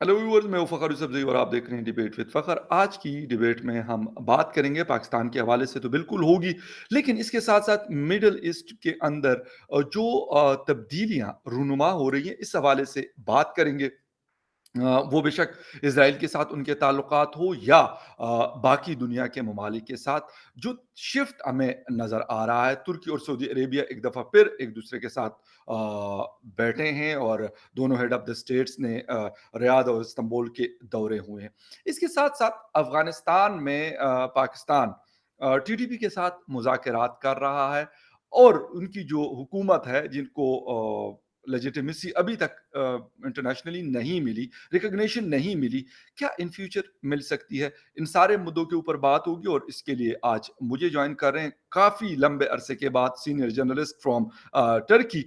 Hello viewers, मैं हूं फ़खर यूसुफ़ज़ई और आप देख रहे हैं डिबेट विद फ़खर। आज की डिबेट में हम बात करेंगे पाकिस्तान के हवाले से तो बिल्कुल होगी, लेकिन इसके साथ-साथ मिडल ईस्ट के अंदर जो तब्दीलियाँ रूनुमा हो रही हैं, इस हवाले से बात करेंगे। वो बेशक इज़राइल के साथ उनके ताल्लुकात हो या बाकी दुनिया के ममालिक के साथ, जो शिफ्ट हमें नज़र आ रहा है, तुर्की और सऊदी अरेबिया एक दफ़ा फिर एक दूसरे के साथ बैठे हैं और दोनों हेड ऑफ़ द स्टेट्स ने रियाद और इस्तांबुल के दौरे हुए हैं। इसके साथ-साथ अफ़गानिस्तान में पाकिस्तान टीटीपी के साथ मुज़ाकरात कर रहा है और उनकी जो हुकूमत है, जिनको लेजिटिमेसी अभी तक इंटरनेशनली नहीं मिली, रिकॉग्निशन नहीं मिली, क्या इन फ्यूचर मिल सकती है? इन सारे मुद्दों के ऊपर बात होगी और इसके लिए आज मुझे जॉइन कर रहे हैं काफ़ी लंबे अरसे के बाद senior journalist from Turkey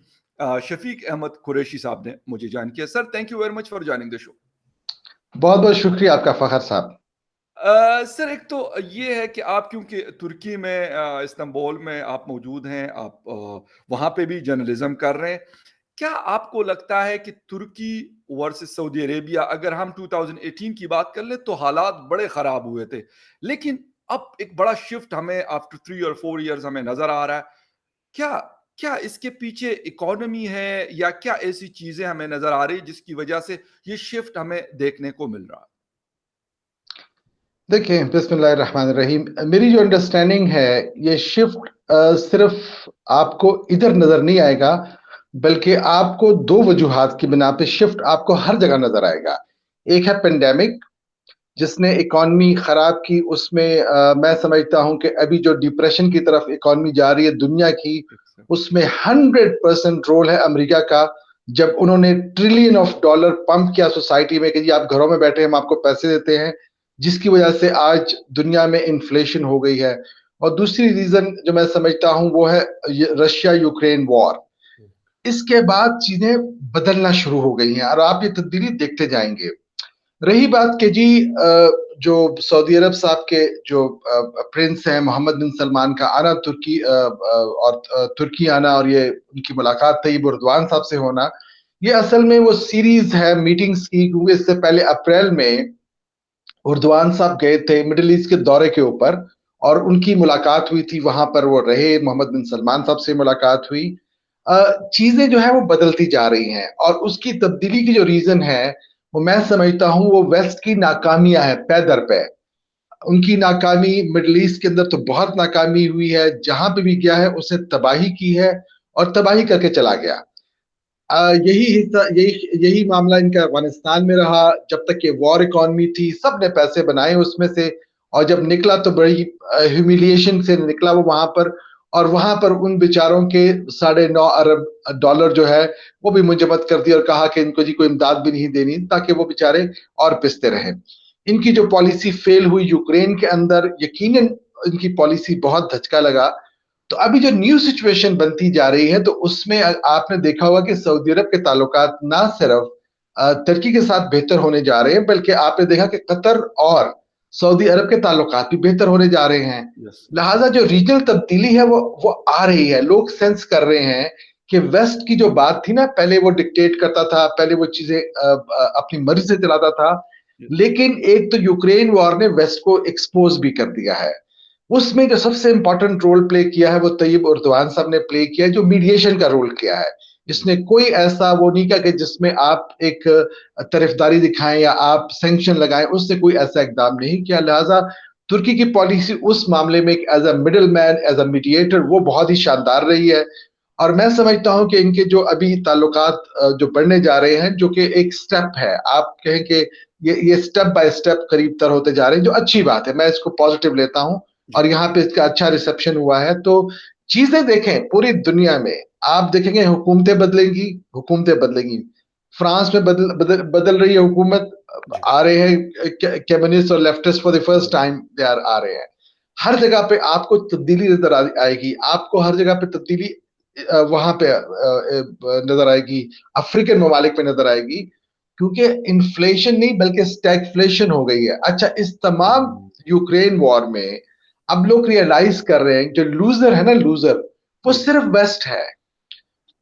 Shafiq Ahmed Qureshi sahab ने मुझे जॉइन किया। Sir, thank you very much for joining the show. बहुत बहुत शुक्रिया आपका फखर साहब। सर, एक तो ये है कि आप क्योंकि तुर्की में इस्तांबुल में आप मौजूद हैं, आप वहाँ पे भी जर्नलिज्म कर रहे हैं। क्या आपको लगता है कि तुर्की वर्सेस सऊदी अरेबिया, अगर हम 2018 की बात कर लें तो हालात बड़े खराब हुए थे, लेकिन अब एक बड़ा शिफ्ट हमें आफ्टर 3 और 4 इयर्स हमें नजर आ रहा है। क्या क्या इसके पीछे इकोनॉमी है या क्या ऐसी चीजें हमें नजर आ रही जिसकी वजह से ये शिफ्ट हमें देखने को मिल रहा है? देखिए, बिस्मिल्लाहिर्रहमानिर्रहीम। मेरी जो अंडरस्टैंडिंग है, ये शिफ्ट सिर्फ आपको इधर नजर नहीं आएगा, बल्कि आपको दो वजूहात की बिना पे शिफ्ट आपको हर जगह नजर आएगा। एक है पेंडेमिक, जिसने इकॉनमी खराब की। उसमें मैं समझता हूं कि अभी जो डिप्रेशन की तरफ इकॉनमी जा रही है दुनिया की, उसमें 100% रोल है अमेरिका का। जब उन्होंने ट्रिलियन ऑफ डॉलर पंप किया सोसाइटी में कि जी आप घरों में बैठे, हम आपको पैसे देते हैं, जिसकी वजह से आज दुनिया में इन्फ्लेशन हो गई है। और दूसरी रीजन जो मैं समझता हूं वो है रशिया यूक्रेन वॉर। इसके बाद चीजें बदलना शुरू हो गई हैं और आप ये तब्दीली देखते जाएंगे। रही बात कि जी जो सऊदी अरब साहब के जो प्रिंस हैं मोहम्मद बिन सलमान का आना तुर्की और तुर्की आना और ये उनकी मुलाकात तैयब उर्दवान साहब से होना, ये असल में वो सीरीज है मीटिंग्स की। क्योंकि इससे पहले अप्रैल में उर्दवान साहब गए थे मिडिल ईस्ट के दौरे के ऊपर और उनकी मुलाकात हुई थी, वहां पर वो रहे, मोहम्मद बिन सलमान साहब से मुलाकात हुई। चीजें जो है वो बदलती जा रही हैं और उसकी तब्दीली की जो रीजन है वो मैं समझता हूं वो वेस्ट की नाकामियां हैं पै दर पै। उनकी नाकामी मिडल ईस्ट के अंदर तो बहुत नाकामी हुई है, जहां पे भी गया है उसने तबाही की है और तबाही करके चला गया। यही हिस्सा यही यही मामला इनका अफगानिस्तान में रहा। जब तक ये वॉर इकॉनमी थी, सबने पैसे बनाए उसमें से, और जब निकला तो बड़ी ह्यूमिलिएशन से निकला वो वहां पर। और वहां पर उन बेचारों के 9.5 अरब डॉलर जो है वो भी मुंजमद कर दिया और कहा कि इनको जी कोई इमदाद भी नहीं देनी, ताकि वो बेचारे और पिसते रहे। इनकी जो पॉलिसी फेल हुई यूक्रेन के अंदर, यकीनन इनकी पॉलिसी बहुत धचका लगा। तो अभी जो न्यू सिचुएशन बनती जा रही है, तो उसमें आपने देखा होगा कि सऊदी अरब के ताल्लुकात ना सिर्फ तुर्की के साथ बेहतर होने जा रहे हैं, बल्कि आपने देखा कि कतर और सऊदी अरब के ताल्लुकात भी बेहतर होने जा रहे हैं। यस। लिहाजा जो रीजनल तब्दीली है वो आ रही है। लोग सेंस कर रहे हैं कि वेस्ट की जो बात थी ना, पहले वो डिक्टेट करता था, पहले वो चीजें अपनी मर्जी से चलाता था, लेकिन एक तो यूक्रेन वॉर ने वेस्ट को एक्सपोज भी कर दिया है। उसमें जो सबसे इंपॉर्टेंट रोल प्ले किया है वो तैयब उर्दवान साहब ने प्ले किया है, जो मीडिएशन का रोल किया है। जिसने कोई ऐसा वो नहीं किया कि जिसमें आप एक तरफदारी दिखाएं या आप सैंक्शन लगाएं, उससे कोई ऐसा इकदाम नहीं किया। लिहाजा तुर्की की पॉलिसी उस मामले में as a middle man, as a mediator, वो बहुत ही शानदार रही है। और मैं समझता हूं कि इनके जो अभी ताल्लुकात जो बढ़ने जा रहे हैं, जो कि एक स्टेप है, आप कहें कि ये स्टेप बाय स्टेप करीब तर होते जा रहे हैं, जो अच्छी बात है, मैं इसको पॉजिटिव लेता हूं। और यहाँ पे इसका अच्छा रिसेप्शन हुआ है। तो चीजें देखें पूरी दुनिया में, आप देखेंगे हुकूमतें बदलेंगी, हुकूमतें बदलेंगी। फ्रांस में बदल रही है हुकूमत, आ रहे हैं कम्युनिस्ट और leftist for the first time they are आ रहे हैं। हर जगह पे आपको तब्दीली नजर आएगी, आपको हर जगह पे तब्दीली वहां पे नजर आएगी, अफ्रीकन ममालिक में नजर आएगी। क्योंकि इन्फ्लेशन नहीं बल्कि स्टैगफ्लेशन हो गई है। अच्छा, इस तमाम यूक्रेन वॉर में अब लोग रियलाइज कर रहे हैं जो लूजर है ना, लूजर वो सिर्फ वेस्ट है।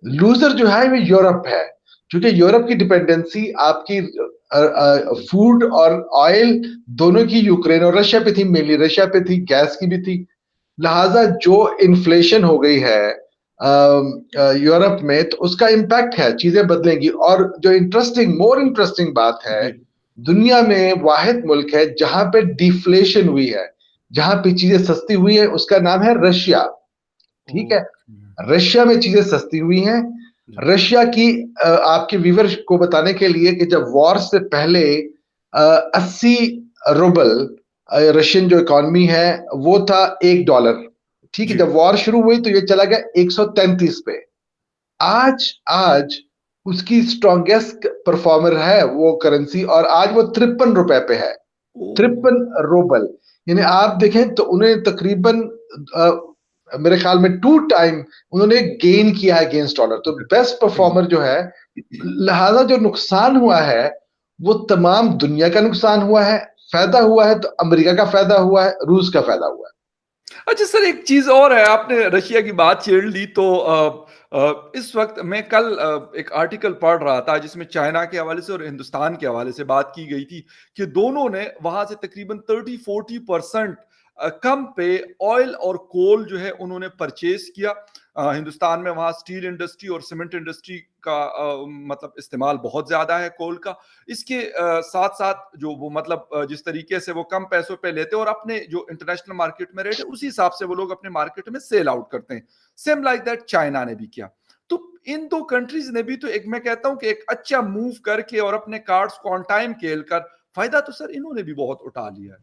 लूजर जो है वो यूरोप है। क्योंकि यूरोप की डिपेंडेंसी आपकी फूड और ऑयल दोनों की यूक्रेन और रशिया पे थी, मेनली रशिया पे थी, गैस की भी थी। लिहाजा जो इन्फ्लेशन हो गई है यूरोप में, तो उसका इम्पैक्ट है, चीजें बदलेंगी। और जो मोर इंटरेस्टिंग बात है, जी। दुनिया में वाहिद मुल्क है जहां पे डिफ्लेशन हुई है, जहां पे चीजें सस्ती हुई है, उसका नाम है रशिया। ठीक है, ओके। रशिया में चीजें सस्ती हुई हैं। जी। रशिया की आपके व्यूवर को बताने के लिए कि जब वॉर से पहले 80 रुबल रशियन जो इकॉनमी है वो था $1। ठीक है, जी। जब वॉर शुरू हुई तो ये चला गया 133 पे। आज आज उसकी स्ट्रॉन्गेस्ट परफॉर्मर है वो करेंसी, और आज वो ₹53 पे है। ओह! 53 रुबल। यानी आप देखें तो उन्हें तकरीबन मेरे ख्याल में 2 टाइम उन्होंने गेन किया है अगेंस्ट डॉलर, तो बेस्ट जी। परफॉर्मर जो है। लिहाजा जो नुकसान हुआ है वो तमाम दुनिया का नुकसान हुआ है। फायदा हुआ है तो अमेरिका का फायदा हुआ है, रूस का फायदा हुआ है। अच्छा सर, एक चीज़ और है, आपने रशिया की बात छेड़ ली तो इस वक़्त मैं कल एक आर्टिकल पढ़ रहा था जिसमें चाइना के हवाले से और हिंदुस्तान के हवाले से बात की गई थी कि दोनों ने वहाँ से तकरीबन 30-40% कम पे ऑयल और कोल जो है उन्होंने परचेज़ किया। हिंदुस्तान में वहाँ स्टील इंडस्ट्री और सीमेंट इंडस्ट्री का मतलब इस्तेमाल बहुत ज़्यादा है कोल का। इसके साथ-साथ जो वो मतलब जिस तरीके से वो कम पैसों पे लेते हैं और अपने जो इंटरनेशनल मार्केट में रेट है उसी हिसाब से वो लोग अपने मार्केट में सेल आउट करते हैं। सेम लाइक दैट चाइना ने भी किया। तो इन 2 कंट्रीज़ ने भी तो एक मैं कहता हूँ कि एक अच्छा मूव करके और अपने कार्ड्स को ऑन टाइम खेल कर फ़ायदा तो सर इन्होंने भी बहुत उठा लिया है।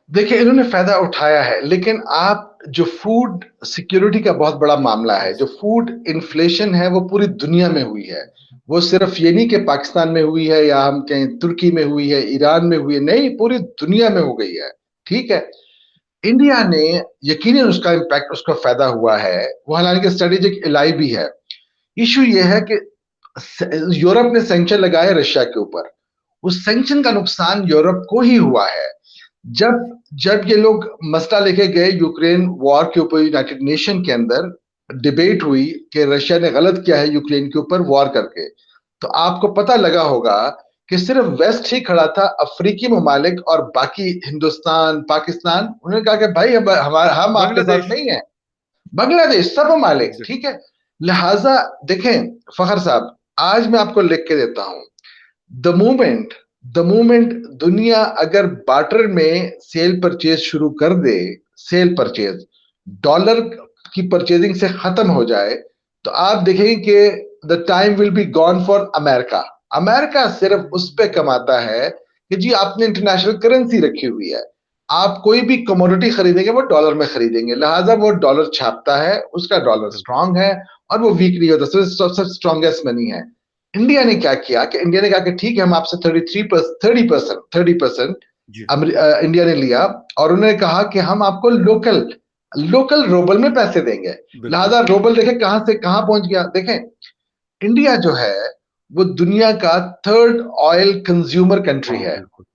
देखिए, इन्होंने फायदा उठाया है, लेकिन आप जो फूड सिक्योरिटी का बहुत बड़ा मामला है, जो यस। फूड इन्फ्लेशन है वो पूरी दुनिया में हुई है। वो सिर्फ ये नहीं कि पाकिस्तान में हुई है या हम कहें तुर्की में हुई है, ईरान में हुई है, नहीं, पूरी दुनिया में हो गई है। ठीक है, इंडिया ने यकीनन उसका इम्पैक्ट, उसका फायदा हुआ है। वो हालांकि स्ट्रेटेजिक एलाई भी है। इशू ये है कि यूरोप ने सैंक्शन लगाए रशिया के ऊपर। उस सैंक्शन का नुकसान यूरोप को ही हुआ है। जब जब ये लोग मसला लेके गए यूक्रेन वॉर के ऊपर यूनाइटेड नेशन के अंदर, डिबेट हुई कि रशिया ने गलत किया है यूक्रेन के ऊपर वॉर करके, तो आपको पता लगा होगा कि सिर्फ वेस्ट ही खड़ा था, अफ्रीकी ममालिक और बाकी हिंदुस्तान, पाकिस्तान, उन्होंने कहा कि भाई हम आपके साथ बांग्लादेश। नहीं है। बांग्लादेश, सब ममालिक, एग्ज़ैक्ट। ठीक है। लिहाजा देखें फखर साहब, आज मैं आपको लिख के देता हूं, द मोमेंट द मोमेंट दुनिया अगर बार्टर में सेल परचेज शुरू कर दे, सेल परचेज डॉलर की परचेजिंग से खत्म हो जाए, तो आप देखेंगे कि the time will be gone for America. America सिर्फ उस पे कमाता है कि जी आपने इंटरनेशनल करेंसी रखी हुई है, आप कोई भी कमोडिटी खरीदेंगे वो डॉलर में खरीदेंगे, लिहाजा वो डॉलर छापता है, उसका डॉलर स्ट्रांग है और वो वीक नहीं होता, सबसे स्ट्रॉन्गेस्ट मनी है। इंडिया ने क्या किया कि इंडिया ने कहा कि ठीक है, हम आपसे 30% जी। इंडिया ने लिया, और उन्होंने कहा कि हम आपको लोकल लोकल रूबल में पैसे देंगे। बिल्कुल। लिहाजा रूबल देखें कहां से कहां पहुंच गया। देखें, इंडिया जो है वो दुनिया का थर्ड ऑयल कंज्यूमर कंट्री हाँ, है। बिल्कुल।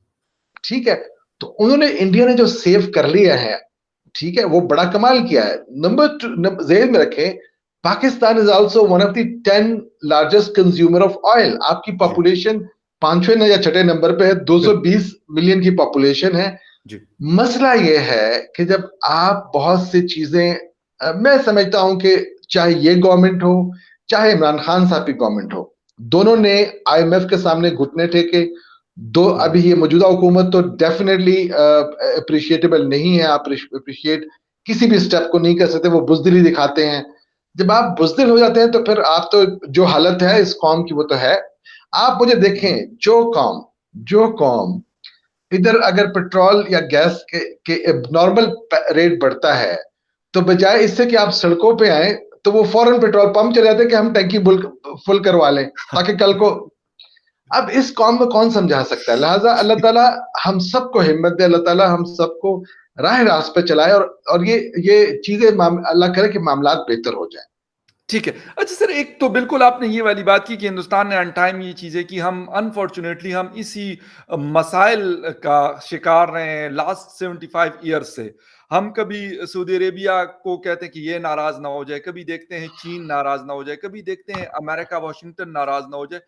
ठीक है, तो उन्होंने, इंडिया ने जो सेव कर लिया है, ठीक है, वो बड़ा कमाल किया है। नंबर टू, जेल में रखें, Pakistan is also one of the 10 largest consumer of oil. आपकी जी। पॉपुलेशन पांचवें या छठे नंबर पे है, बिल्कुल। 220 मिलियन की पॉपुलेशन है। जी। मसला ये है कि जब आप बहुत सी चीजें, मैं समझता हूं कि चाहे ये गवर्नमेंट हो, चाहे इमरान खान साहब की गवर्नमेंट हो, दोनों ने आईएमएफ के सामने घुटने टेके। दो, हाँ। अभी ये मौजूदा हुकूमत तो डेफिनेटली अप्रिशिएटेबल नहीं है, आप अप्रिशिएट किसी भी स्टेप को नहीं कर सकते, वो बुजदिली दिखाते हैं। जब आप बुजदिल हो जाते हैं तो फिर आप तो, जो हालत है इस कौम की वो तो है। आप मुझे देखें, जो कौम इधर अगर पेट्रोल या गैस के नॉर्मल रेट बढ़ता है, तो बजाय इससे कि आप सड़कों पे आए, तो वो फौरन पेट्रोल पंप चले जाते हैं कि हम टंकी फुल करवा लें ताकि कल को। अब इस कौम को कौन समझा सकता है। लिहाजा अल्लाह ताला हम सबको हिम्मत दे, अल्लाह ताला हम सबको राह रास्त पे चलाए, और ये चीजें अल्लाह करे कि मामलात बेहतर हो जाए। ठीक है। अच्छा सर, एक तो बिल्कुल आपने ये वाली बात की कि हिंदुस्तान ने अन टाइम ये चीज़ें की, हम अनफॉर्च्यूनेटली हम इसी मसाइल का शिकार रहे हैं लास्ट 75 ईयर्स से। हम कभी सऊदी अरेबिया को कहते हैं कि ये नाराज़ ना हो जाए, कभी देखते हैं चीन नाराज़ ना हो जाए, कभी देखते हैं अमेरिका, वाशिंगटन नाराज़ ना हो जाए।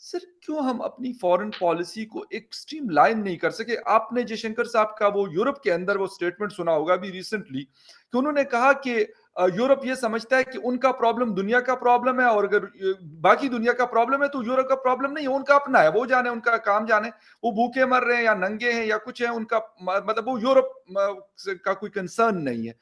سر کیوں ہم اپنی فورن پالیسی کو ایک سٹریم لائن نہیں کر سکے؟ آپ نے جے شنکر صاحب کا وہ یورپ کے اندر وہ سٹیٹمنٹ سنا ہوگا بھی ریسنٹلی، کہ انہوں نے کہا کہ یورپ یہ سمجھتا ہے کہ ان کا پرابلم دنیا کا پرابلم ہے، اور اگر باقی دنیا کا پرابلم ہے تو یورپ کا پرابلم نہیں ہے، ان کا اپنا ہے، وہ جانے ان کا کام جانے، وہ بھوکے مر رہے ہیں یا ننگے ہیں یا کچھ ہے، ان کا مطلب وہ یورپ کا کوئی کنسرن نہیں ہے۔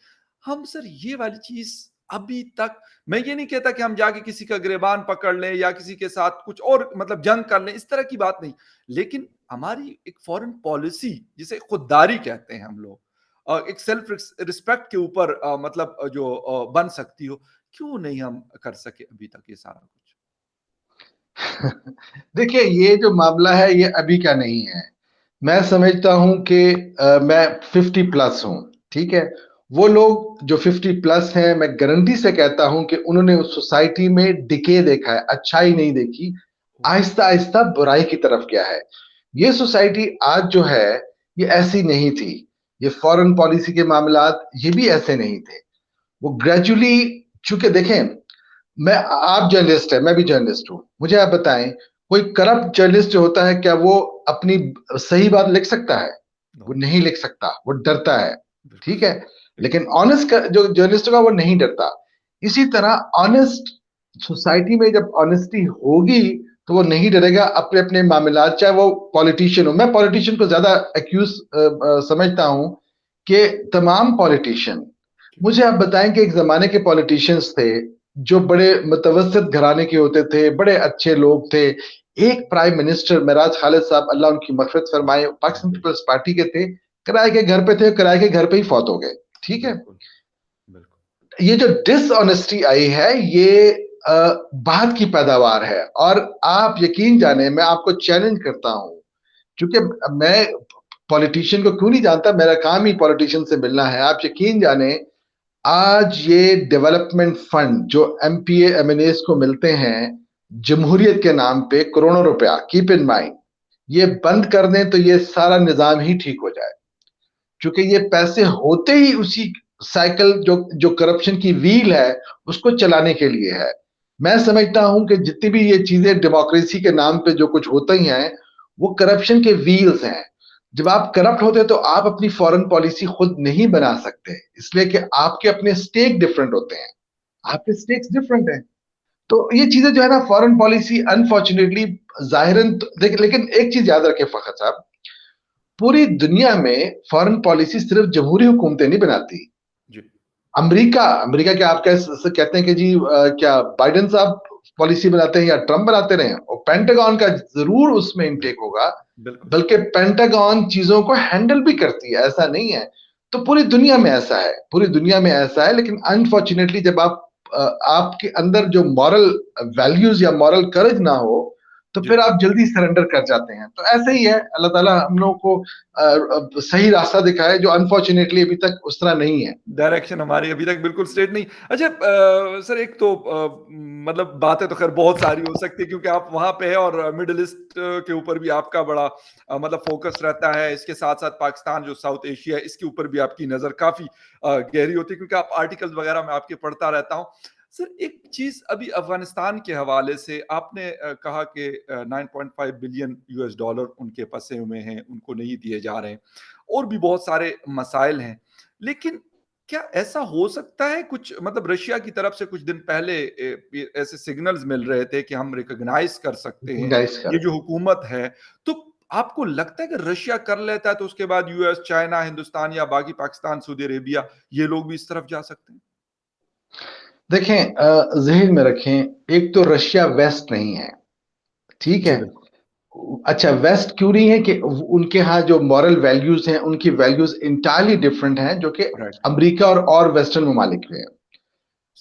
ہم سر یہ والی چیز ابھی تک، میں یہ نہیں کہتا کہ ہم جا کے کسی کا گریبان پکڑ لیں یا کسی کے ساتھ کچھ اور مطلب جنگ کر لیں، اس طرح کی بات نہیں، لیکن ہماری ایک فورن پالیسی جسے خودداری کہتے ہیں ہم لوگ، ایک سیلف رسپیکٹ کے اوپر مطلب جو بن سکتی ہو، کیوں نہیں ہم کر سکے ابھی تک یہ سارا کچھ؟ دیکھیے یہ جو معاملہ ہے یہ ابھی کا نہیں ہے. میں سمجھتا ہوں کہ میں 50+ ہوں، ٹھیک ہے. وہ لوگ جو 50+ ہیں، میں گارنٹی سے کہتا ہوں کہ انہوں نے اس سوسائٹی میں ڈکے دیکھا ہے، اچھائی نہیں دیکھی، آہستہ آہستہ برائی کی طرف گیا ہے. یہ سوسائٹی آج جو ہے یہ ایسی نہیں تھی. یہ فورن پالیسی کے معاملات یہ بھی ایسے نہیں تھے. وہ گریجولی، چونکہ دیکھیں، آپ جرنلسٹ ہیں، میں بھی جرنلسٹ ہوں، مجھے آپ بتائیں کوئی کرپٹ جرنلسٹ جو ہوتا ہے کیا وہ اپنی صحیح بات لکھ سکتا ہے؟ وہ No. نہیں لکھ سکتا، وہ ڈرتا ہے، بالکل ٹھیک ہے. بالکل لیکن آنےسٹ جو جرنلسٹ ہوگا وہ نہیں ڈرتا. اسی طرح آنےسٹ سوسائٹی میں جب آنےسٹی ہوگی تو وہ نہیں ڈرے گا اپنے اپنے معاملات، چاہے وہ پولیٹیشین ہو. میں پولیٹیشین کو زیادہ ایکیوز سمجھتا ہوں کہ تمام پولیٹیشین. مجھے آپ بتائیں کہ ایک زمانے کے پولیٹیشینز تھے جو بڑے متوسط گھرانے کے ہوتے تھے، بڑے اچھے لوگ تھے. ایک پرائم منسٹر معراج خالد صاحب، اللہ ان کی مغفرت فرمائے، پاکستان پیپلز پارٹی کے تھے، کرائے کے گھر پہ تھے، کرائے کے گھر پہ ہی فوت ہو گئے، ٹھیک ہے. بالکل بالکل یہ جو ڈس آنےسٹی آئی ہے یہ بعد کی پیداوار ہے. اور آپ یقین جانیں، میں آپ کو چیلنج کرتا ہوں، چونکہ میں پولیٹیشین کو کیوں نہیں جانتا، میرا کام ہی پولیٹیشین سے ملنا ہے. آپ یقین جانیں آج یہ ڈیولپمنٹ فنڈ جو M P A M N As کو ملتے ہیں جمہوریت کے نام پہ کروڑوں روپیہ، کیپ ان مائنڈ، یہ بند کر دیں تو یہ سارا نظام ہی ٹھیک ہو جائے. چونکہ یہ پیسے ہوتے ہی اسی سائیکل جو کرپشن کی ویل ہے اس کو چلانے کے لیے ہے. میں سمجھتا ہوں کہ جتنی بھی یہ چیزیں ڈیموکریسی کے نام پہ جو کچھ ہوتے ہی ہیں وہ کرپشن کے ویلز ہیں. جب آپ کرپٹ ہوتے تو آپ اپنی فورن پالیسی خود نہیں بنا سکتے، اس لیے کہ آپ کے اپنے سٹیک ڈیفرنٹ ہوتے ہیں، آپ کے سٹیکس ڈیفرنٹ ہیں. تو یہ چیزیں جو ہے نا فورن پالیسی انفارچونیٹلی ظاہراً لیکن ایک چیز یاد رکھیں فخر صاحب، پوری دنیا میں فورن پالیسی صرف جمہوری حکومتیں نہیں بناتی. جی امریکہ کے آپ کہتے ہیں کہ جی کیا بائیڈن صاحب پالیسی بناتے ہیں یا ٹرمپ بناتے رہے، اور پینٹاگون کا ضرور اس میں انٹیک ہوگا، بالکل بلکہ پینٹاگون چیزوں کو ہینڈل بھی کرتی ہے، ایسا نہیں ہے. تو پوری دنیا میں ایسا ہے، پوری دنیا میں ایسا ہے. لیکن انفارچونیٹلی جب آپ کے اندر جو مورل ویلیوز یا مورل کرج نہ ہو تو جی پھر آپ جلدی سرنڈر کر جاتے ہیں. تو ایسے ہی ہے، اللہ تعالیٰ ہم لوگوں کو صحیح راستہ دکھائے جو انفارچونیٹلی ابھی تک اس طرح نہیں ہے. ڈائریکشن ہماری ابھی تک بالکل اسٹیٹ نہیں. اچھا سر، ایک تو مطلب باتیں تو خیر بہت ساری ہو سکتی ہے کیونکہ آپ وہاں پہ ہیں اور مڈل ایسٹ کے اوپر بھی آپ کا بڑا مطلب فوکس رہتا ہے. اس کے ساتھ ساتھ پاکستان جو ساؤتھ ایشیا ہے اس کے اوپر بھی آپ کی نظر کافی گہری ہوتی ہے کیونکہ آپ آرٹیکلز وغیرہ میں آپ کے پڑھتا رہتا ہوں. سر ایک چیز ابھی افغانستان کے حوالے سے آپ نے کہا کہ 9.5 بلین US ڈالر ان کے پھنسے ہوئے ہیں، ان کو نہیں دیے جا رہے ہیں، اور بھی بہت سارے مسائل ہیں. لیکن کیا ایسا ہو سکتا ہے کچھ مطلب رشیا کی طرف سے کچھ دن پہلے ایسے سگنلز مل رہے تھے کہ ہم ریکگنائز کر سکتے ہیں گائز کر یہ جو حکومت ہے؟ تو آپ کو لگتا ہے کہ رشیا کر لیتا ہے تو اس کے بعد US، چائنا، ہندوستان یا باقی پاکستان، سعودی عربیہ، یہ لوگ بھی اس طرف جا سکتے ہیں؟ دیکھیں ذہن میں رکھیں، ایک تو رشیا ویسٹ نہیں ہے، ٹھیک جی ہے. بالکل. اچھا ویسٹ کیوں نہیں ہے؟ کہ ان کے ہاں جو مورل ویلیوز ہیں ان کی ویلیوز انٹائرلی ڈفرنٹ ہیں جو کہ رائٹ. امریکہ اور ویسٹرن ممالک میں ہیں.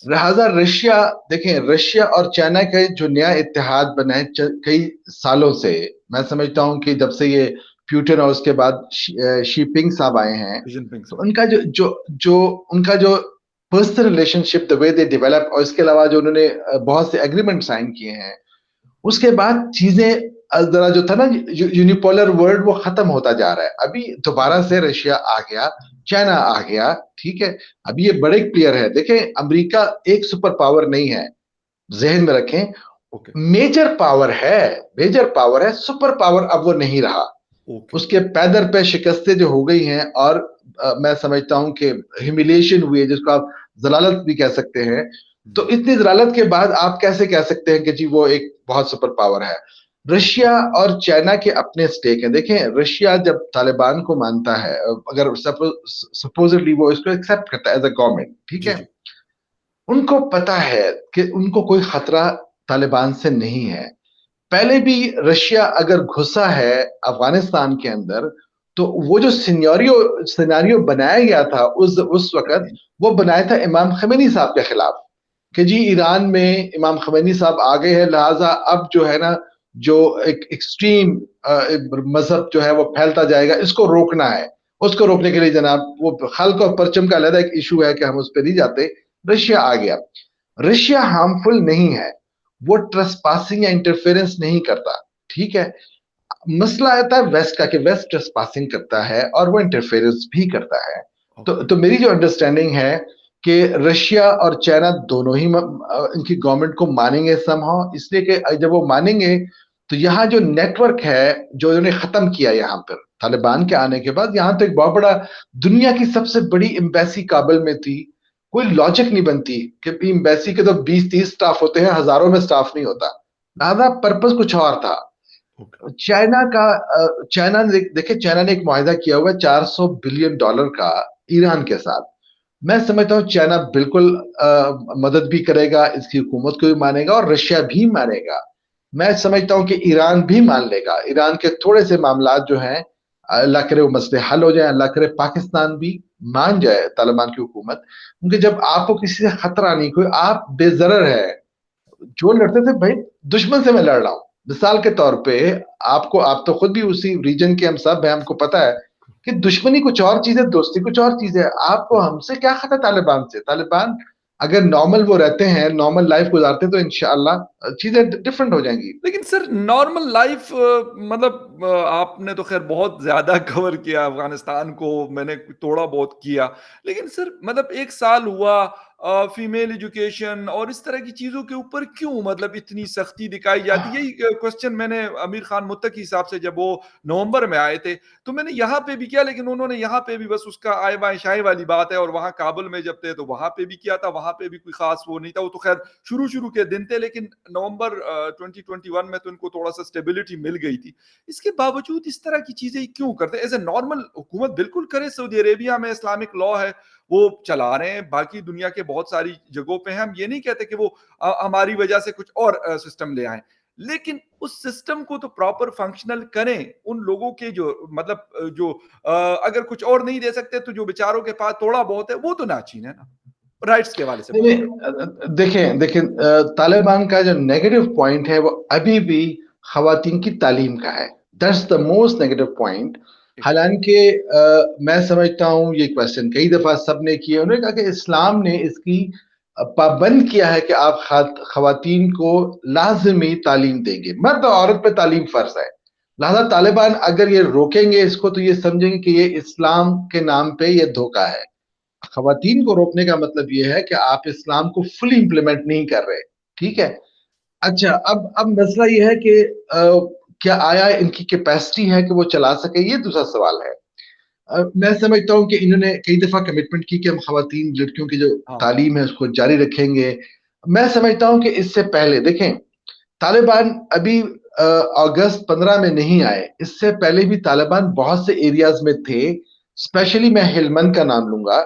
لہذا رشیا، دیکھیں رشیا اور چائنا کا جو نیا اتحاد بنا ہے کئی سالوں سے، میں سمجھتا ہوں کہ جب سے یہ پیوٹن اور اس کے بعد شی پنگ صاحب آئے ہیں، جن پنگ تو صاحب. ان کا ان کا جو personal relation ship, the way they develop, اور اس کے علاوہ جو انہوں نے بہت سے ایگریمنٹ سائن کیے ہیں، اس کے بعد چیزیں ذرا جو تھا نا یونیپولر ورلڈ وہ ختم ہوتا جا رہا ہے. ابھی دوبارہ سے رشیا آ گیا، چائنا آ گیا، ٹھیک ہے. ابھی یہ بڑے پلیئر ہے. دیکھیں امریکہ ایک سپر پاور نہیں ہے، ذہن میں رکھیں. ओके, मेजर पावर है, मेजर पावर है, सुपर पावर अब वो नहीं रहा। ओके। उसके पैदर पे शिकस्तें जो हो गई हैं, और मैं समझता हूं कि ह्यूमिलिएशन हुई है, जिसको आप जलालत भी कह सकते हैं। तो जी, इतनी जलालत के बाद आप कैसे कह सकते हैं कि जी वो एक बहुत सुपर पावर है? ओके। रशिया और चाइना के अपने स्टेक हैं। देखें, रशिया जब तालिबान को मानता है, अगर सपोजिटली वो इसको एक्सेप्ट करता है एज अ गवर्नमेंट, ठीक जी, है, जी। उनको पता है कि उनको कोई खतरा तालिबान से नहीं है। पहले भी रशिया अगर घुसा है अफगानिस्तान के अंदर, तो वो जो सिनेरियो सिनेरियो बनाया गया था उस वक्त, वो बनाया था इमाम खमेनी साहब के खिलाफ, कि जी ईरान में इमाम खमेनी साहब आ गए हैं, लिहाजा अब जो है ना, जो एक एक्सट्रीम मजहब जो है वो फैलता जाएगा, इसको रोकना है। उसको रोकने के लिए जनाब वो खल्क और परचम का अलग एक इशू है कि हम उस पर नहीं जाते। रशिया आ गया। रशिया हार्मफुल नहीं है, वो ट्रेसपासिंग या इंटरफेरेंस नहीं करता, ठीक है। मसला आता है वेस्ट का, कि वेस्ट ट्रेसपासिंग करता है और वो इंटरफेरेंस भी करता है। ओके, तो मेरी जो अंडरस्टैंडिंग है कि रशिया और चाइना दोनों ही इनकी गवर्नमेंट को मानेंगे समहाउ, इसलिए कि जब वो मानेंगे तो यहाँ जो नेटवर्क है जो उन्होंने खत्म किया यहाँ पर तालिबान के आने के बाद, यहाँ तो एक बहुत बड़ा, दुनिया की सबसे बड़ी एम्बेसी काबुल में थी। कोई लॉजिक नहीं बनती कि एम्बेसी के तो 20-30 स्टाफ होते हैं, हजारों में स्टाफ नहीं होता। लिहाजा पर्पस कुछ और था। ओके। चाइना का चाइना ने देखिए, चाइना ने एक मुआहिदा किया हुआ है $400 बिलियन का ईरान के साथ। मैं समझता हूँ चाइना बिल्कुल मदद भी करेगा, इसकी हुकूमत को भी मानेगा और रशिया भी मानेगा। मैं समझता हूँ कि ईरान भी मान लेगा। ईरान के थोड़े से मामला जो हैं, अल्लाह करे वो मसले हल हो जाए, अल्लाह करे पाकिस्तान भी मान जाए तालिबान की हुकूमत। क्योंकि जब आपको किसी से खतरा नहीं, कोई आप बेजरर है, जो लड़ते थे भाई, दुश्मन से मैं लड़ रहा हूं। मिसाल के तौर पे, आपको, आप तो खुद भी उसी रीजन के हम सब हैं, हमको पता है कि दुश्मनी कुछ और चीज है, दोस्ती कुछ और चीज है। आपको हमसे क्या खतरा तालिबान से? तालिबान अगर नॉर्मल वो रहते हैं, नॉर्मल लाइफ गुजारते, तो इंशाल्लाह चीजें डिफरेंट हो जाएंगी। लेकिन सर नॉर्मल लाइफ मतलब आपने तो खैर बहुत ज़्यादा कवर किया अफ़गानिस्तान को, मैंने थोड़ा बहुत किया। लेकिन सर मतलब 1 साल हुआ फीमेल एजुकेशन और इस तरह की चीज़ों के ऊपर क्यों मतलब इतनी सख्ती दिखाई जाती है? यही क्वेश्चन मैंने आमिर खान मुत्तकी साहब से जब वो नवंबर में आए थे, तो मैंने यहाँ पे भी किया, लेकिन उन्होंने यहाँ पे भी बस उसका आय-बाय शाय वाली बात है, और वहाँ काबुल में जब थे तो वहाँ पे भी किया था, वहाँ पे भी कोई ख़ास वो नहीं था। वो तो खैर शुरू-शुरू के दिन थे, लेकिन नवंबर 2021 में तो इनको थोड़ा-सा स्टेबिलिटी मिल गई थी। इसके बावजूद इस तरह की चीज़ें क्यों करते हैं? एज़ अ नॉर्मल हुकूमत बिल्कुल करे, सऊदी अरेबिया में इस्लामिक लॉ है, वो चला रहे हैं, बाकी दुनिया के बहुत सारी जगहों पे हैं। हम ये नहीं कहते कि वो हमारी वजह से कुछ और सिस्टम ले आएँ। लेकिन उस सिस्टम को तो प्रॉपर फंक्शनल करें। उन लोगों के जो मतलब अगर कुछ और नहीं दे सकते तो जो बेचारों के पास थोड़ा बहुत है, वो तो ना छीनें ना। राइट्स के हवाले से नहीं बात कर। नहीं, देखें देखें, तालिबान का जो नेगेटिव पॉइंट है वो अभी भी खवातीन की तालीम का है। That's the most negative point. हालांकि मैं समझता हूँ, ये क्वेश्चन कई दफा सबने किया, उन्होंने कहा कि इस्लाम ने इसकी पाबंद किया है कि आप खवातीन को लाजमी तालीम देंगे, मर्द और औरत पे तालीम फर्ज है। लिहाजा तालिबान अगर ये रोकेंगे इसको, तो ये समझेंगे कि ये इस्लाम के नाम पे ये धोखा है। खवातीन को रोकने का मतलब ये है कि आप इस्लाम को फुली इंप्लीमेंट नहीं कर रहे, ठीक है। अच्छा, अब मसला ये है कि क्या आया इनकी कैपेसिटी है कि वो चला सके, ये दूसरा सवाल है। मैं समझता हूँ कि इन्होंने कई दफा कमिटमेंट की कि हम खवातीन लड़कियों की जो हाँ, तालीम है उसको जारी रखेंगे। मैं समझता हूँ कि इससे पहले देखें, तालिबान अभी अगस्त 15 में नहीं आए, इससे पहले भी तालिबान बहुत से एरियाज में थे। स्पेशली मैं हेलमंद का नाम लूंगा।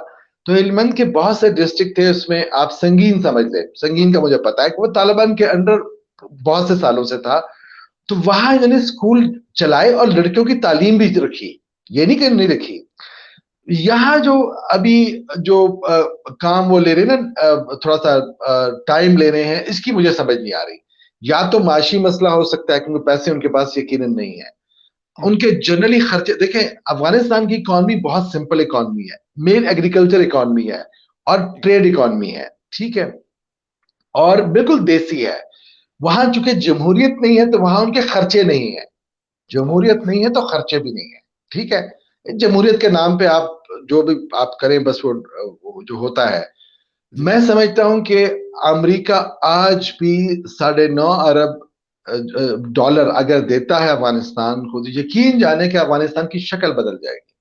तो हेलमंद के बहुत से डिस्ट्रिक्ट थे, उसमें आप संगीन समझ ले, संगीन का मुझे पता है कि वो तालिबान के अंडर बहुत से सालों से था। तो वहां इन्होंने स्कूल चलाए और लड़कियों की तालीम भी रखी, ये नहीं कि नहीं रखी। यहाँ जो अभी जो काम वो ले रहे हैं ना, थोड़ा सा टाइम ले रहे हैं, इसकी मुझे समझ नहीं आ रही। या तो माशी मसला हो सकता है क्योंकि पैसे उनके पास यकीनन नहीं है। हुँ, उनके जनरली खर्चे देखें, अफगानिस्तान की इकॉनमी बहुत सिंपल इकॉनमी है, मेन एग्रीकल्चर इकॉनमी है और ठीक है। ट्रेड इकॉनमी है, ठीक है, और बिल्कुल देसी है। वहां चूंकि जमहूरियत नहीं है तो वहां उनके खर्चे नहीं है। ओके, जमहूरियत नहीं है तो खर्चे भी नहीं है, ठीक है। जमहूरियत के नाम पे आप जो भी आप करें, बस वो जो होता है। جی میں سمجھتا ہوں کہ امریکہ آج بھی $9.5 ارب اگر دیتا ہے افغانستان کو، تو یقین جانے کہ افغانستان کی شکل بدل جائے گی،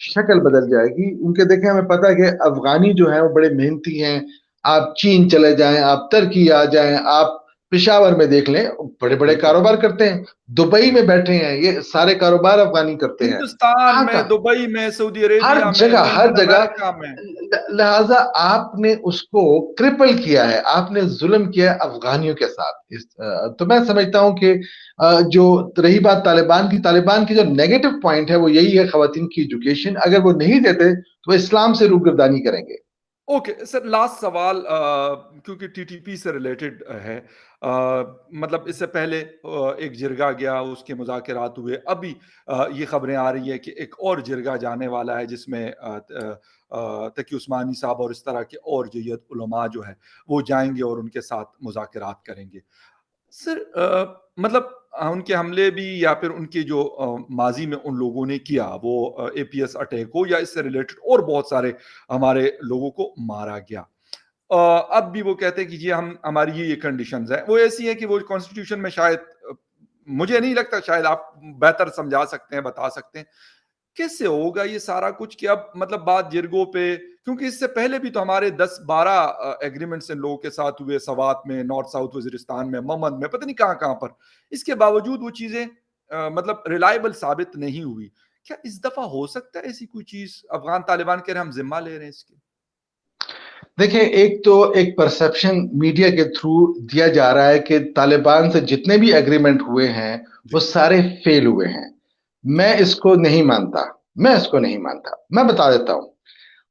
شکل بدل جائے گی. ان کے دیکھیں ہمیں پتا ہے کہ افغانی جو ہیں وہ بڑے محنتی ہیں. آپ چین چلے جائیں، آپ ترکی آ جائیں، آپ پشاور میں دیکھ لیں، بڑے بڑے بالکل کاروبار کرتے ہیں. دبئی میں بیٹھے ہیں، یہ سارے کاروبار افغانی کرتے ہیں. ہندوستان کہاں میں، کا دبئی میں، سعودی ہر عربیہ میں، جگہ، ہر لندن جگہ. امریکہ میں. لہذا آپ نے اس کو کرپل کیا ہے، آپ نے ظلم کیا ہے افغانیوں کے ساتھ. تو میں سمجھتا ہوں کہ جو رہی بات طالبان کی جو نیگیٹو پوائنٹ ہے وہ یہی ہے، خواتین کی ایجوکیشن. اگر وہ نہیں دیتے تو وہ اسلام سے روگردانی کریں گے. اوکے سر، لاسٹ سوال، کیونکہ ٹی ٹی پی سے ریلیٹڈ ہے. مطلب اس سے پہلے ایک جرگہ گیا، اس کے مذاکرات ہوئے. ابھی یہ خبریں آ رہی ہے کہ ایک اور جرگہ جانے والا ہے، جس میں تقی عثمانی صاحب اور اس طرح کے اور جیت علماء جو ہے وہ جائیں گے اور ان کے ساتھ مذاکرات کریں گے. سر مطلب ان کے حملے بھی، یا پھر ان کے جو ماضی میں ان لوگوں نے کیا، وہ اے پی ایس اٹیک ہو یا اس سے ریلیٹڈ اور بہت سارے ہمارے لوگوں کو مارا گیا. اب بھی وہ کہتے ہیں کہ جی ہماری یہ کنڈیشنز ہیں. وہ ایسی ہیں کہ وہ کانسٹیٹیوشن میں شاید، مجھے نہیں لگتا، شاید آپ بہتر سمجھا سکتے ہیں، بتا سکتے ہیں کیسے ہوگا یہ سارا کچھ. کہ اب مطلب بات جرگوں پہ، کیونکہ اس سے پہلے بھی تو ہمارے 10-12 ایگریمنٹس ان لوگوں کے ساتھ ہوئے، سوات میں، نارتھ ساؤتھ وزیرستان میں، ممن میں، پتہ نہیں کہاں کہاں پر. اس کے باوجود وہ چیزیں مطلب ریلائبل ثابت نہیں ہوئی. کیا اس دفعہ ہو سکتا ہے ایسی کوئی چیز؟ افغان طالبان کہہ رہے ہیں ہم ذمہ لے رہے ہیں اس کے. دیکھیں، ایک پرسپشن میڈیا کے تھرو دیا جا رہا ہے کہ طالبان سے جتنے بھی ایگریمنٹ ہوئے ہیں جی وہ سارے فیل ہوئے ہیں. جی میں اس کو نہیں مانتا، میں بتا دیتا ہوں.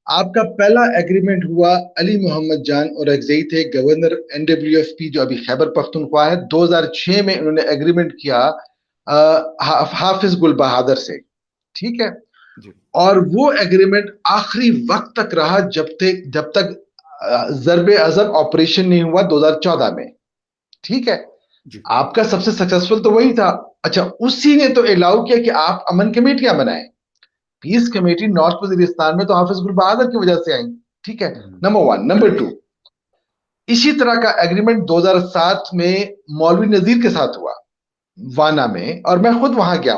آپ کا پہلا ایگریمنٹ ہوا علی محمد جان اور اگزئی تھے گورنر NWFP جو ابھی خیبر پختونخوا ہے. 2006 میں انہوں نے ایگریمنٹ کیا حافظ گل بہادر سے، ٹھیک ہے. جی اور وہ ایگریمنٹ آخری وقت تک رہا، جب تک ضرب عضب آپریشن نہیں ہوا 2014 میں، ٹھیک ہے. جی آپ کا سب سے سکسسفل تو وہی تھا. اچھا، اسی نے تو الاؤ کیا کہ آپ امن کمیٹیاں بنائیں. پیس کمیٹی نارتھ وزیرستان میں تو حافظ گل بہادر کی وجہ سے آئیں، ٹھیک ہے. نمبر 1. نمبر 2، اسی طرح کا ایگریمنٹ 2007 میں مولوی نذیر کے ساتھ ہوا وانا میں، اور میں خود وہاں گیا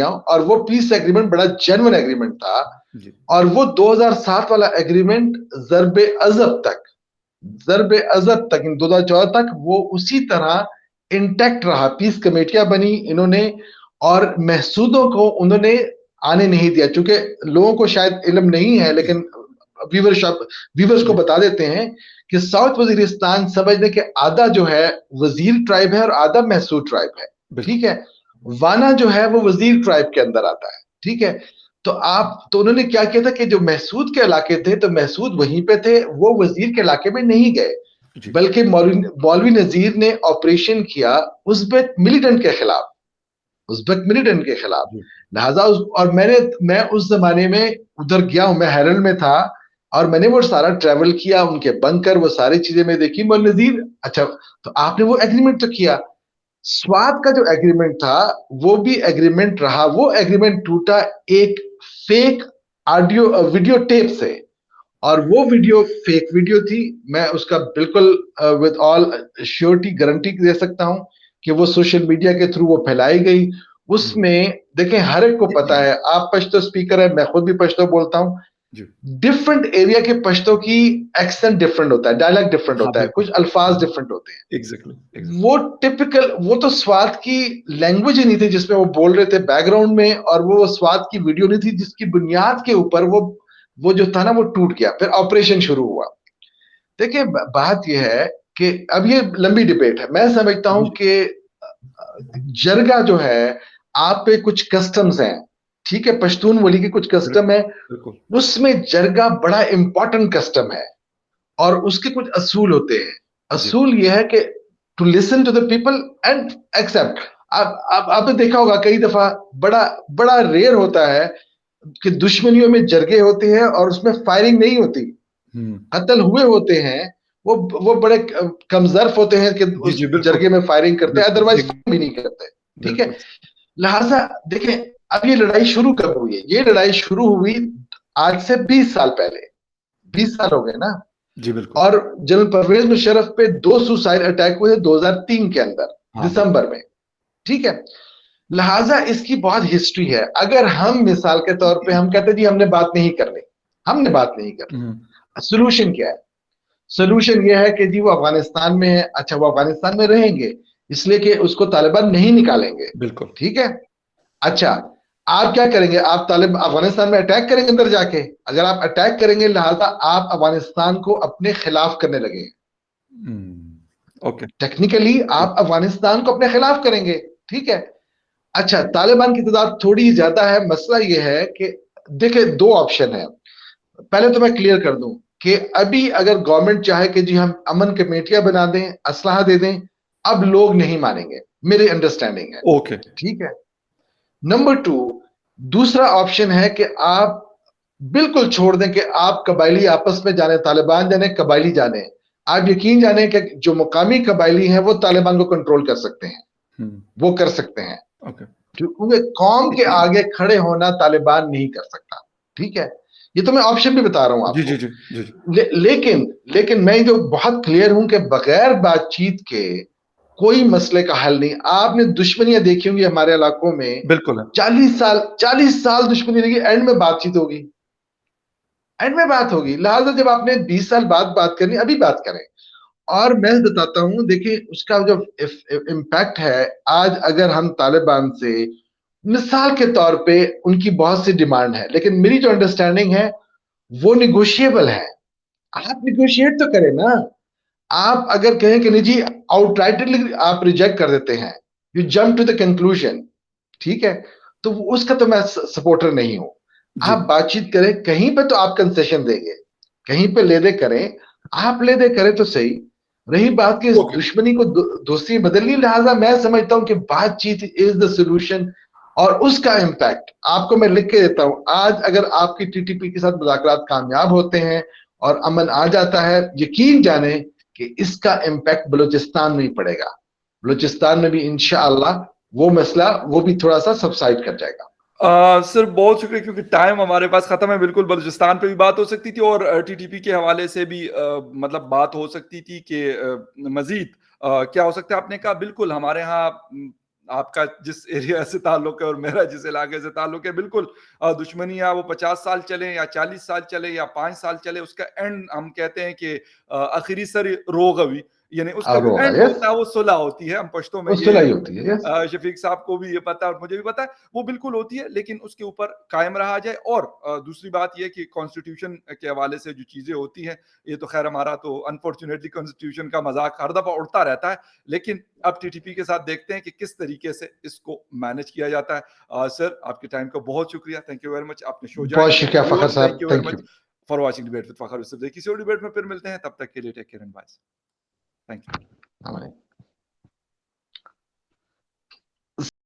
ہوں. اور وہ پیس ایگریمنٹ بڑا جینوئن ایگریمنٹ تھا. جی اور وہ 2007 والا ایگریمنٹ ضرب عضب تک 2014 تک وہ اسی طرح انٹیکٹ رہا. پیس کمیٹیاں بنی انہوں نے، اور محسودوں کو انہوں نے آنے نہیں دیا. چونکہ لوگوں کو شاید علم نہیں ہے، لیکن ویورز کو جی بتا دیتے ہیں کہ ساؤتھ وزیرستان سمجھ لیں کہ آدھا جو ہے وزیر ٹرائب ہے اور آدھا محسود ٹرائب ہے، بالکل. ٹھیک ہے. وانا جو ہے وہ وزیر ٹرائب کے اندر آتا ہے، ٹھیک ہے. تو انہوں نے کیا کیا تھا کہ جو محسود کے علاقے تھے تو محسود وہیں پہ تھے، وہ وزیر کے علاقے میں نہیں گئے. جی بلکہ مولوی نذیر نے آپریشن کیا ازبک ملیٹنٹ کے خلاف. جی لہذا اور میں اس زمانے میں ادھر گیا ہوں، میں ہیرل میں تھا، اور میں نے وہ سارا ٹریول کیا، ان کے بنکر، وہ ساری چیزیں میں دیکھی. مولوی نذیر، اچھا تو آپ نے وہ ایگریمنٹ تو کیا. سوات کا جو ایگریمنٹ تھا وہ بھی ایگریمنٹ رہا. وہ ایگریمنٹ ٹوٹا ایک فیک ویڈیو ٹیپ سے، اور وہ ویڈیو فیک ویڈیو تھی. میں اس کا بالکل with all surety گارنٹی دے سکتا ہوں کہ وہ سوشل میڈیا کے تھرو وہ پھیلائی گئی. اس میں دیکھیں، ہر ایک کو پتا ہے، آپ پشتو سپیکر ہے، میں خود بھی پشتو بولتا ہوں. جی ڈفرنٹ ایریا کے پشتو کی ایکسنٹ ڈفرنٹ ہوتا ہے، ڈائلیکٹ ڈفرنٹ ہاں ہوتا ہے، بالکل. کچھ الفاظ ڈفرنٹ ہوتے ہیں. Exactly exactly. وہ ٹپیکل، وہ تو سوات کی لینگویج ہی نہیں تھی جس میں وہ بول رہے تھے بیک گراؤنڈ میں، اور وہ سوات کی ویڈیو نہیں تھی جس کی بنیاد کے اوپر وہ جو تھا نا وہ ٹوٹ گیا. پھر آپریشن شروع ہوا. دیکھیں، بات یہ ہے کہ اب یہ لمبی ڈیبیٹ ہے. میں سمجھتا ہوں کہ جرگہ جو ہے، آپ پہ کچھ کسٹمز ہیں، ٹھیک ہے، پشتون بولی کے کچھ کسٹم ہے. بالکل. اس میں جرگہ بڑا امپورٹنٹ کسٹم ہے، اور اس کے کچھ اصول ہوتے ہیں. جی اصول یہ ہے کہ to listen to the people and accept. آپ نے دیکھا ہوگا کئی دفعہ بڑا ریئر ہوتا ہے کہ دشمنیوں میں جرگے ہوتے ہیں اور اس میں فائرنگ نہیں ہوتی، قتل ہوئے ہوتے ہیں. وہ بڑے کم ظرف ہوتے ہیں کہ جی اس جی بالکل جرگے میں فائرنگ کرتے ہیں، بالکل. ادروائز بھی نہیں کرتے، ٹھیک ہے. بالکل. لہٰذا دیکھیں، اب یہ لڑائی شروع کب ہوئی ہے؟ یہ لڑائی شروع ہوئی آج سے 20 سال پہلے. 20 سال ہو گئے نا. जी बिल्कुल। और जनरल परवेज मुशर्रफ पे 2 सुसाइड अटैक हुए 2003 के अंदर, हाँ, दिसंबर में, ठीक है। लिहाजा इसकी बहुत हिस्ट्री है। अगर हम मिसाल के तौर पे हम कहते जी हमने बात नहीं करनी, हमने बात नहीं करनी, सोल्यूशन क्या है? सोल्यूशन ये है कि जी वो अफगानिस्तान में है, अच्छा वो अफगानिस्तान में रहेंगे इसलिए कि उसको तालिबान नहीं निकालेंगे, बिल्कुल। ठीक है। अच्छा, आप क्या करेंगे? आप तालिब अफगानिस्तान में अटैक करेंगे अंदर जाके। अगर आप अटैक करेंगे लिहाजा आप अफगानिस्तान को अपने खिलाफ करने लगे। ओके। टेक्निकली आप अफगानिस्तान को अपने खिलाफ करेंगे, ठीक है। अच्छा, तालिबान की तादाद थोड़ी ज्यादा है। मसला ये है कि देखिए 2 ऑप्शन है। पहले तो मैं क्लियर कर दूं कि अभी अगर गवर्नमेंट चाहे कि जी हम अमन कमेटियां बना दें, असलाह दे दें, अब लोग नहीं मानेंगे, मेरी अंडरस्टैंडिंग है, ओके। ठीक है। नंबर 2, दूसरा ऑप्शन है कि आप बिल्कुल छोड़ दें कि आप कबायली आपस में जाने, तालिबान जाने, कबायली जाने। आप यकीन जाने कि जो मुकामी कबायली हैं वो तालिबान को कंट्रोल कर सकते हैं, वो कर सकते हैं, ओके। क्योंकि कौम के आगे खड़े होना तालिबान नहीं कर सकता, ठीक है। ये तो मैं ऑप्शन भी बता रहा हूं जी जी आपको। जी जी जी। लेकिन मैं जो बहुत क्लियर हूं कि बगैर बातचीत के कोई मसले का हल नहीं। आपने दुश्मनियां देखी होंगी हमारे इलाकों में, बिल्कुल है। 40 साल दुश्मनी रही, एंड में बातचीत होगी, एंड में बात होगी। लिहाजा जब आपने 20 साल बाद बात करनी, अभी बात करें। और मैं बताता हूं, देखिए उसका जो इम्पैक्ट है, आज अगर हम तालिबान से मिसाल के तौर पे, उनकी बहुत सी डिमांड है, लेकिन मेरी जो अंडरस्टैंडिंग है वो निगोशिएबल है। आप निगोशिएट तो करें ना। आप अगर कहें कि नहीं जी, आउटराइटली आप रिजेक्ट कर देते हैं, you jump to the conclusion, ठीक है, तो उसका तो मैं सपोर्टर नहीं हूं। जी। आप बातचीत करें, कहीं पे तो आप कंसेशन देंगे, कहीं पे ले दे करें, आप ले दे करें तो सही। रही बात कि इस ओके। दुश्मनी को दोस्ती में बदलनी, लिहाजा मैं समझता हूं कि बातचीत इज द सोल्यूशन। और उसका इम्पैक्ट आपको मैं लिख के देता हूं। आज अगर आपकी टीटीपी के साथ मुज़ाकरात कामयाब होते हैं और अमन आ जाता है, यकीन जाने कि इसका इम्पैक्ट बलूचिस्तान में ही पड़ेगा। बलूचिस्तान में भी इंशाअल्लाह वो मसला वो भी थोड़ा सा सबसाइड कर जाएगा। सर बहुत शुक्रिया, क्योंकि टाइम हमारे पास खत्म है। बिल्कुल बलूचिस्तान पे भी बात हो सकती थी और टीटीपी के हवाले से भी मतलब बात हो सकती थी कि मजीद क्या हो सकता है। आपने कहा बिल्कुल हमारे यहाँ आपका जिस एरिया से ताल्लुक है और मेरा जिस इलाके से ताल्लुक है, बिल्कुल दुश्मनी या वो 50 साल चले या 40 साल चले या 5 साल चले, उसका एंड हम कहते हैं कि आखिरी सर रोगवी, यानी उसका और जो होगा, एंड यस, होता है वो सुलह होती है। हम पश्तो में वो ये सुलह होती है, यस। शफीक साहब को भी ये पता है और मुझे भी पता है, वो बिल्कुल होती है, लेकिन उसके ऊपर कायम रहा जाए। और दूसरी बात ये कि कॉन्स्टिट्यूशन के हवाले से जो चीजें होती हैं, ये तो खैर हमारा तो अनफॉर्चुनेटली कॉन्स्टिट्यूशन का मजाक हर दफा उड़ता रहता है, लेकिन अब टीटीपी के साथ देखते हैं कि किस तरीके से इसको मैनेज किया जाता है। सर आपके टाइम का बहुत शुक्रिया, थैंक यू वेरी मच, आपने शो बहुत ज्वाइन किया। शुक्रिया फखर व्यूअर्स थैंक साहब, you very thank you. Much for watching debate with Fakhar Yusuf. किसी और डिबेट में फिर मिलते हैं, तब तक के लिए take care and bye. Thank you.